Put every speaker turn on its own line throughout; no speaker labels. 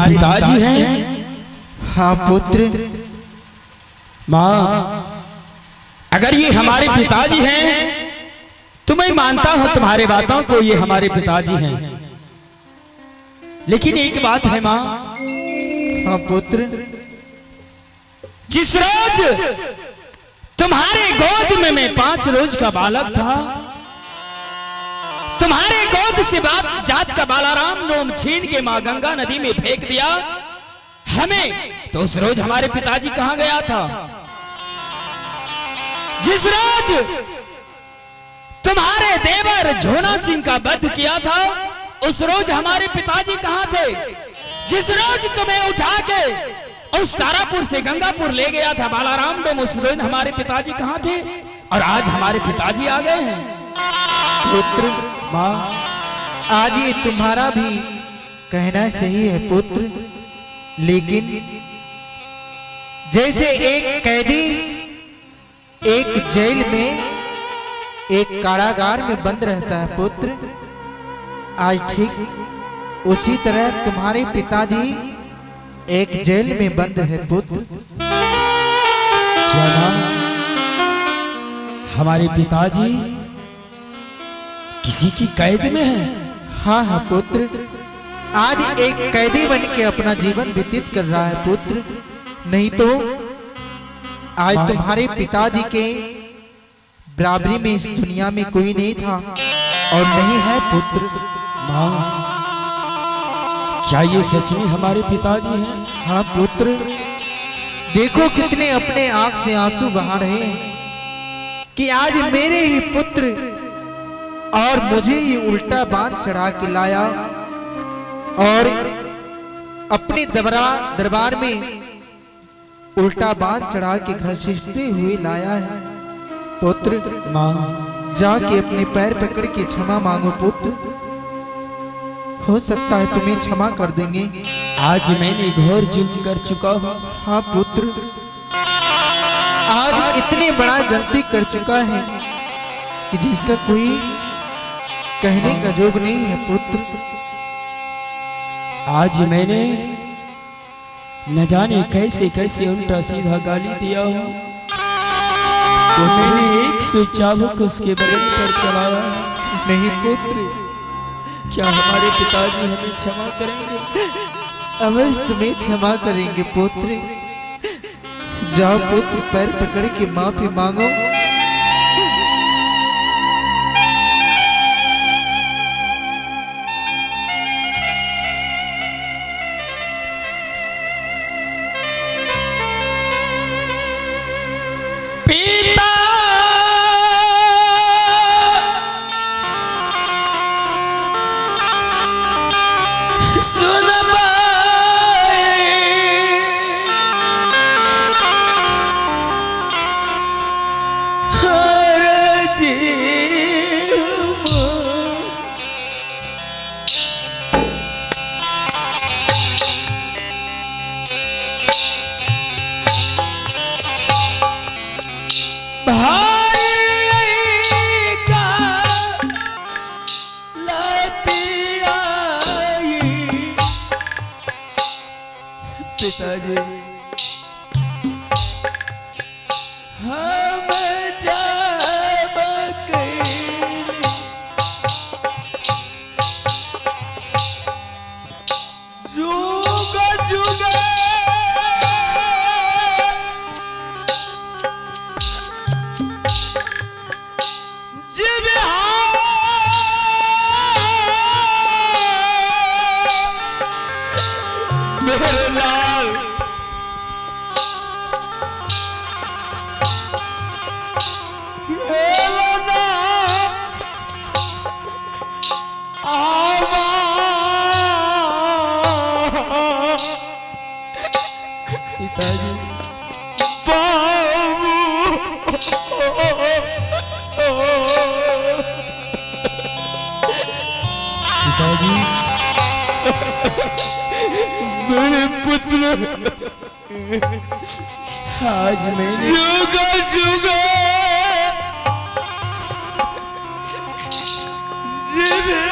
पिताजी हैं?
हाँ पुत्र।
माँ, अगर ये हमारे पिताजी हैं तो मैं मानता हूं तुम्हारे बातों को, ये हमारे पिताजी हैं। लेकिन एक बात है माँ।
हाँ पुत्र।
जिस रोज तुम्हारे गोद में मैं 5 रोज का बालक था, तुम्हारे गोद से बात जात का बालाराम नोम छीन के मां गंगा नदी में फेंक दिया हमें, तो उस रोज हमारे पिताजी कहां गया था? जिस रोज तुम्हारे देवर झोना सिंह का वध किया था, उस रोज हमारे पिताजी कहां थे? जिस रोज तुम्हें उठा के उस तारापुर से गंगापुर ले गया था बालाराम डोम, उस रोज हमारे पिताजी कहां थे? और आज हमारे पिताजी आ गए हैं।
पुत्र
मां,
आज ये तुम्हारा भी कहना सही है पुत्र, लेकिन जैसे एक कैदी एक जेल में, एक कारागार में बंद रहता है पुत्र, आज ठीक उसी तरह तुम्हारे पिताजी एक जेल में बंद है पुत्र।
क्या हमारे पिताजी किसी की कैद में हैं?
हाँ हाँ पुत्र, आज एक कैदी बन के अपना जीवन व्यतीत कर रहा है पुत्र, नहीं तो आज तुम्हारे पिताजी के बराबरी में इस दुनिया में कोई नहीं था और नहीं है पुत्र।
माँ, क्या ये सच में हमारे पिताजी हैं?
हाँ पुत्र, देखो कितने अपने आंख से आंसू बहा रहे हैं कि आज मेरे ही पुत्र और मुझे ही उल्टा बांध चढ़ा के लाया और अपने दरबार में उल्टा बांध चढ़ा के घसीटते हुए लाया है पुत्र।
माँ,
जाके अपने पैर पकड़ के क्षमा मांगो पुत्र, हो सकता है तुम्हें क्षमा कर देंगे।
आज मैंने घोर जुल्म कर चुका हूँ।
हाँ पुत्र, आज इतने बड़ा गलती कर चुका है कि जिसका कोई कहने का जोग नहीं है पुत्र।
आज मैंने न जाने कैसे कैसे उल्टा सीधा गाली दिया हो, तो मैंने 100 चाबुक उसके बदन पर चलाया।
नहीं पुत्र,
क्या हमारे पिताजी हमें क्षमा करेंगे?
अवश्य तुम्हें क्षमा करेंगे पुत्र। जाओ पुत्र, पैर पकड़ के माफी मांगो।
पिताजी, हम जब जुग जुग मेरे लाल पिताजी, बाबू पिताजी, मेरे पुत्र, आज मैंने जुगा जुगा जिन्हें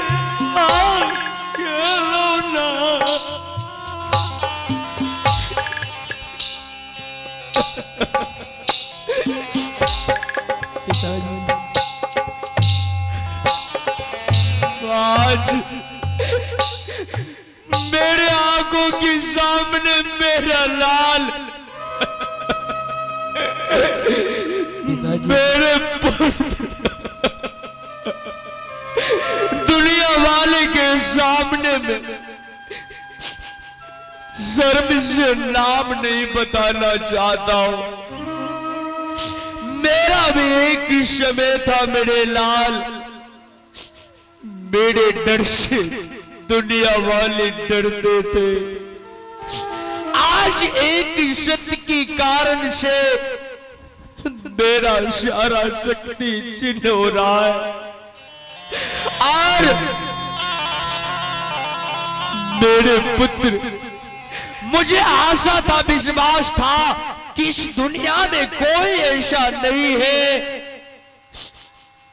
आंखों के सामने मेरा लाल मेरे पुत्र दुनिया वाले के सामने में शर्म से नाम नहीं बताना चाहता हूं। मेरा भी एक ही समय था मेरे लाल, मेरे डर से दुनिया वाले डरते थे। आज एक सत्य के कारण से मेरा सारा शक्ति छिन्न हो रहा है और मेरे पुत्र, मुझे आशा था, विश्वास था कि इस दुनिया में कोई ऐसा नहीं है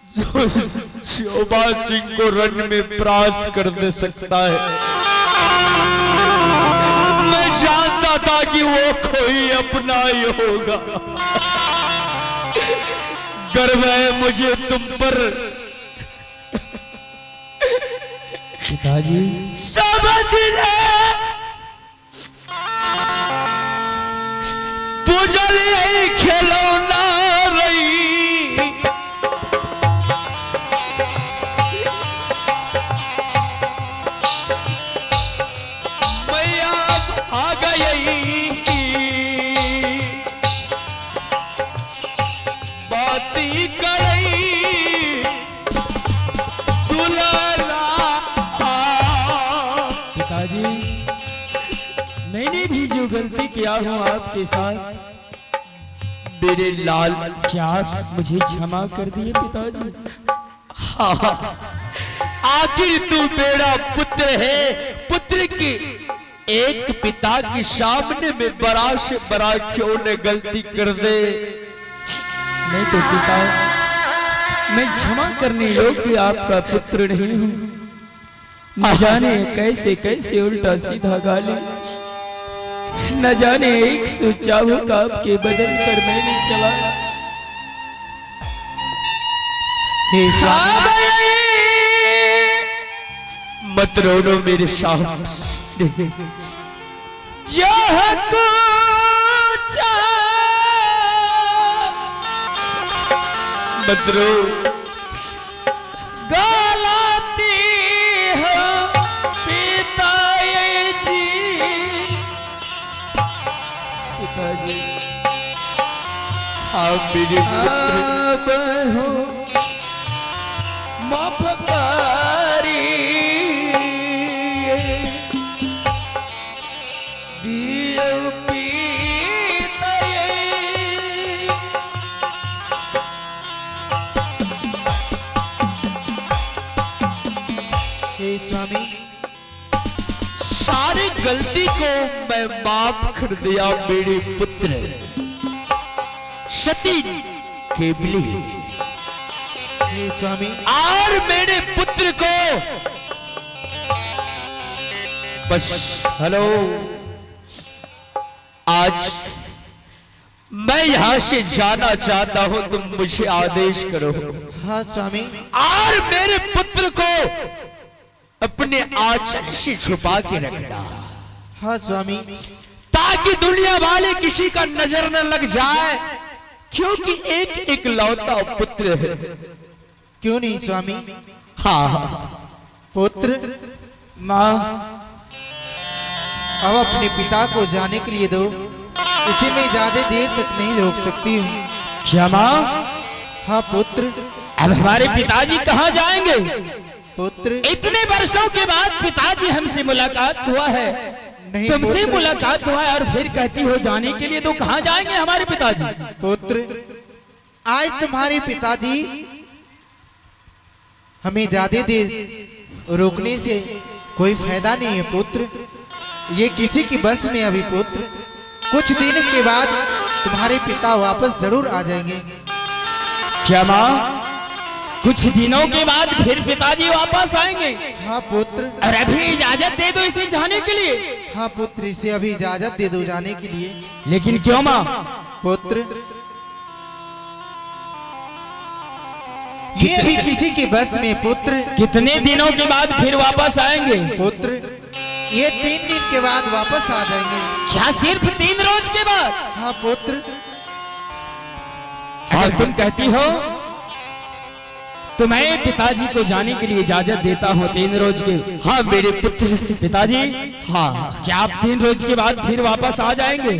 जो शोभा सिंह को रण में परास्त कर दे सकता है। मैं जानता था कि वो कोई अपना ही होगा। गर्व है मुझे तुम पर
पिताजी।
सब दिन बुझल यही खिलौना रही, मैया आ गई बाती करी दुलारा।
पिताजी, मैंने भी जो गलती किया हूँ आपके साथ,
मेरे लाल,
क्या आप मुझे क्षमा कर दिए पिताजी?
हाँ, आखिर तू मेरा पुत्र है। पुत्र की एक पिता के सामने में बड़ा से बड़ा क्यों न गलती कर दे।
नहीं तो पिता, मैं क्षमा करने योग्य आपका पुत्र नहीं हूँ। न जाने कैसे कैसे उल्टा सीधा गाली, न जाने 104 का आपके बदन पर मैंने चलाया।
हे स्वामी,
मत रोनो मेरे सामने,
जहाँ को
मत रो।
गलती हो पिताजी, पिताजी
हाँ मेरे पुत्र,
अब हो माफ करी दियो पिताजी।
हे स्वामी,
सारी गलती को मैं माफ कर दिया मेरे पुत्र। सती केवली
हे स्वामी,
और मेरे पुत्र को बस हेलो, आज मैं यहां से जाना चाहता हूं, तुम मुझे आदेश करो।
हाँ स्वामी,
और मेरे पुत्र को अपने आंचल से छुपा के रखना,
हाँ स्वामी,
ताकि दुनिया वाले किसी का नजर न लग जाए, क्योंकि एक इकलौता पुत्र है।
क्यों नहीं स्वामी?
हाँ
पुत्र,
माँ,
अब अपने पिता को जाने के लिए दो, इसे मैं ज्यादा देर तक नहीं रोक सकती हूँ।
क्षमा।
हाँ पुत्र।
अब हमारे पिताजी कहाँ जाएंगे?
पुत्र,
इतने वर्षों के बाद पिताजी हमसे मुलाकात हुआ है,
नहीं
तुमसे
पुत्र।
मुलाकात हुआ है और फिर कहती हो जाने के लिए, तो कहाँ जाएंगे हमारे पिताजी?
पुत्र, आज तुम्हारे पिताजी हमें ज्यादा देर रोकने से कोई फायदा नहीं है पुत्र। ये किसी की बस में अभी पुत्र। कुछ दिन के बाद तुम्हारे पिता वापस जरूर आ जाएंगे।
क्या माँ, कुछ दिनों के बाद फिर पिताजी वापस आएंगे?
हाँ पुत्र।
और अभी इजाजत दे दो इसे जाने के लिए।
हाँ पुत्र, इसे अभी इजाजत दे दो जाने के लिए।
लेकिन क्यों माँ?
पुत्र, ये भी किसी की बस में पुत्र।
कितने दिनों के बाद फिर वापस आएंगे?
पुत्र, ये 3 दिन के बाद वापस आ जाएंगे।
क्या सिर्फ 3 रोज के बाद?
हाँ पुत्र।
अगर तुम कहती हो तो मैं पिताजी को जाने के लिए इजाजत देता हूँ 3 रोज के।
हाँ मेरे पुत्र।
पिताजी,
हाँ
क्या आप 3 रोज के बाद फिर वापस आ जाएंगे?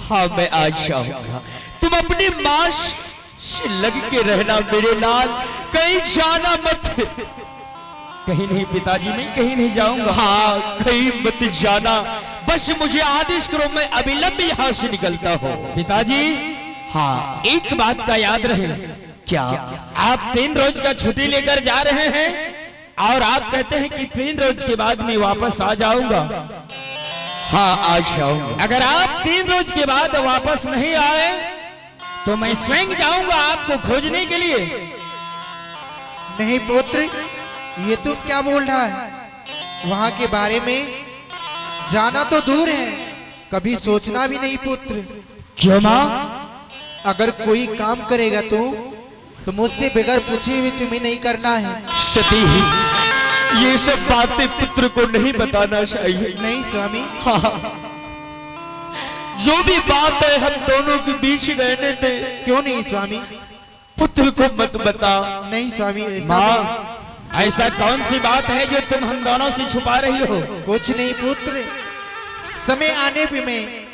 हाँ मैं आ जाऊंगा। तुम अपनी मां से लग के रहना मेरे लाल, कहीं जाना मत।
कहीं नहीं पिताजी, मैं कहीं नहीं जाऊंगा।
हाँ कहीं मत जाना, बस मुझे आदेश करो, मैं अविलंब यहाँ से निकलता हूँ।
पिताजी,
हाँ
एक बात का याद रहे,
क्या?
आप 3 रोज का छुट्टी लेकर जा रहे हैं और आप कहते हैं कि 3 रोज के बाद मैं वापस आ जाऊंगा।
हाँ आ जाऊंगा।
अगर आप 3 रोज के बाद वापस नहीं आए तो मैं स्वयं जाऊंगा आपको खोजने के लिए।
नहीं पुत्र, ये तुम क्या बोल रहा है? वहां के बारे में जाना तो दूर है, कभी सोचना भी नहीं पुत्र।
क्यों माँ?
अगर कोई काम करेगा तो मुझसे बगैर पूछे हुए तुम्हें नहीं करना है।
सती, ये सब बातें पुत्र को नहीं बताना चाहिए।
नहीं स्वामी।
हाँ, जो भी बात है हम दोनों के बीच रहने दे।
क्यों नहीं स्वामी?
पुत्र को मत बता।
नहीं स्वामी, ऐसा
माँ, ऐसा कौन सी बात है जो तुम हम दोनों से छुपा रही हो?
कुछ नहीं पुत्र, समय आने पे मैं